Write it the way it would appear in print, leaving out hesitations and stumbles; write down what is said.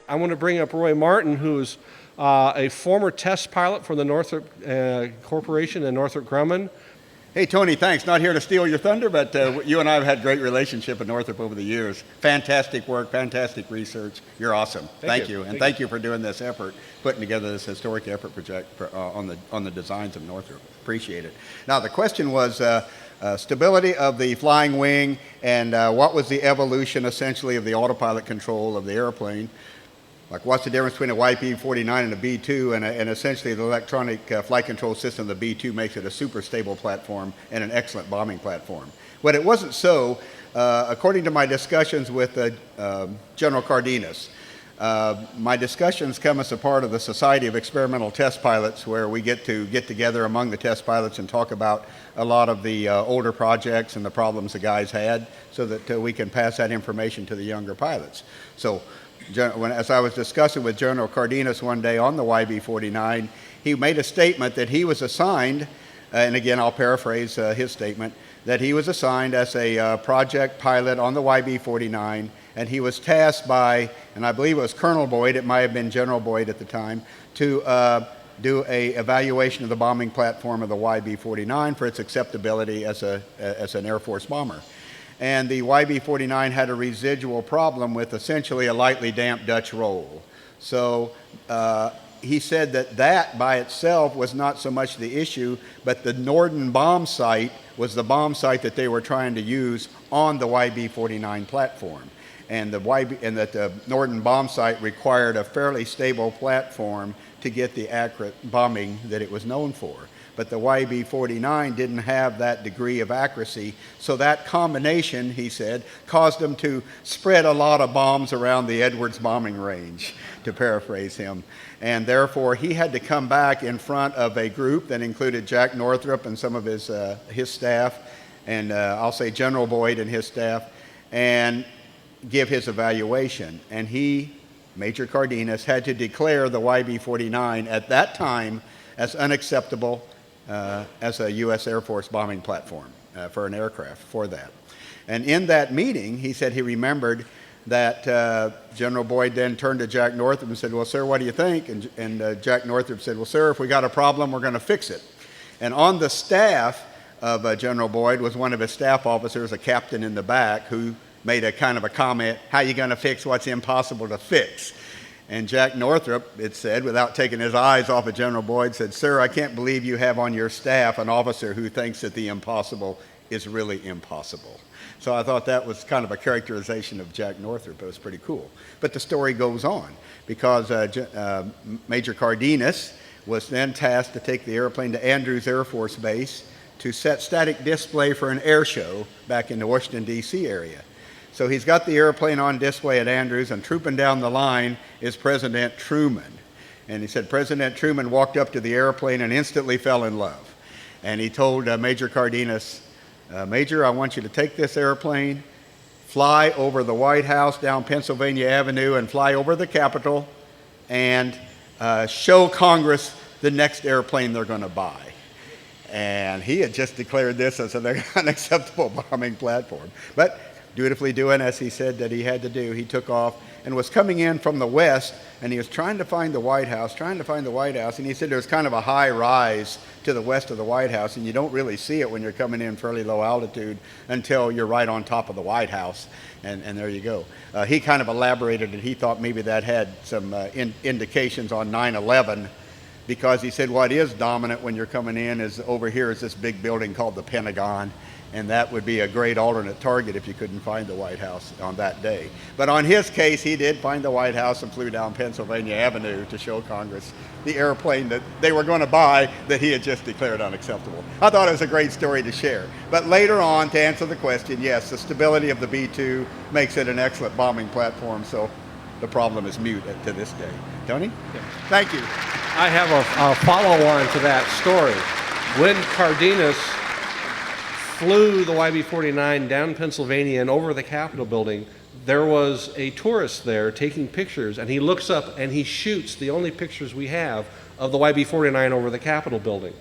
I want to bring up Roy Martin, who's a former test pilot for the Northrop Corporation and Northrop Grumman. Hey, Tony, thanks. Not here to steal your thunder, but you and I have had great relationship at Northrop over the years. Fantastic work, fantastic research. You're awesome. Thank you. And thank you for doing this effort, putting together this historic effort project on the designs of Northrop. Appreciate it. Now, the question was stability of the flying wing and what was the evolution, essentially, of the autopilot control of the airplane. Like, what's the difference between a YB-49 and a B-2, and essentially the electronic flight control system of the B-2 makes it a super stable platform and an excellent bombing platform. But it wasn't so, according to my discussions with General Cardenas. My discussions come as a part of the Society of Experimental Test Pilots, where we get together among the test pilots and talk about a lot of the older projects and the problems the guys had, so that we can pass that information to the younger pilots. So, as I was discussing with General Cardenas one day on the YB-49, he made a statement that he was assigned, and again I'll paraphrase his statement, that he was assigned as a project pilot on the YB-49, and he was tasked by, and I believe it was Colonel Boyd, it might have been General Boyd at the time, to do a evaluation of the bombing platform of the YB-49 for its acceptability as an Air Force bomber. And the YB-49 had a residual problem with essentially a lightly damped Dutch roll. So he said that by itself was not so much the issue, but the Norden bomb sight was the bomb sight that they were trying to use on the YB-49 platform. And that the Norden bomb sight required a fairly stable platform to get the accurate bombing that it was known for. But the YB-49 didn't have that degree of accuracy, so that combination, he said, caused them to spread a lot of bombs around the Edwards bombing range, to paraphrase him. And therefore, he had to come back in front of a group that included Jack Northrop and some of his staff, and I'll say General Boyd and his staff, and give his evaluation. And he, Major Cardenas, had to declare the YB-49 at that time as unacceptable as a U.S. Air Force bombing platform for an aircraft for that. And in that meeting, he said he remembered that General Boyd then turned to Jack Northrop and said, well, sir, what do you think? And Jack Northrop said, well, sir, if we got a problem, we're going to fix it. And on the staff of General Boyd was one of his staff officers, a captain in the back, who made a kind of a comment, how are you going to fix what's impossible to fix? And Jack Northrop, it said, without taking his eyes off of General Boyd, said, sir, I can't believe you have on your staff an officer who thinks that the impossible is really impossible. So I thought that was kind of a characterization of Jack Northrop. It was pretty cool. But the story goes on, because Major Cardenas was then tasked to take the airplane to Andrews Air Force Base to set static display for an air show back in the Washington, D.C. area. So he's got the airplane on display at Andrews, and trooping down the line is President Truman. And he said President Truman walked up to the airplane and instantly fell in love. And he told Major Cardenas, Major, I want you to take this airplane, fly over the White House down Pennsylvania Avenue, and fly over the Capitol, and show Congress the next airplane they're going to buy. And he had just declared this as an unacceptable bombing platform. But dutifully doing as he said that he had to do, he took off and was coming in from the west, and he was trying to find the White House, and he said there's kind of a high rise to the west of the White House, and you don't really see it when you're coming in fairly low altitude until you're right on top of the White House, and there you go. He kind of elaborated that he thought maybe that had some indications on 9/11, because he said what is dominant when you're coming in is over here is this big building called the Pentagon, and that would be a great alternate target if you couldn't find the White House on that day. But on his case, he did find the White House and flew down Pennsylvania Avenue to show Congress the airplane that they were going to buy that he had just declared unacceptable. I thought it was a great story to share. But later on, to answer the question, yes, the stability of the B-2 makes it an excellent bombing platform, so the problem is moot to this day. Tony? Yeah. Thank you. I have a follow-on to that story. When Cardenas flew the YB-49 down Pennsylvania and over the Capitol building, there was a tourist there taking pictures, and he looks up and he shoots the only pictures we have of the YB-49 over the Capitol building.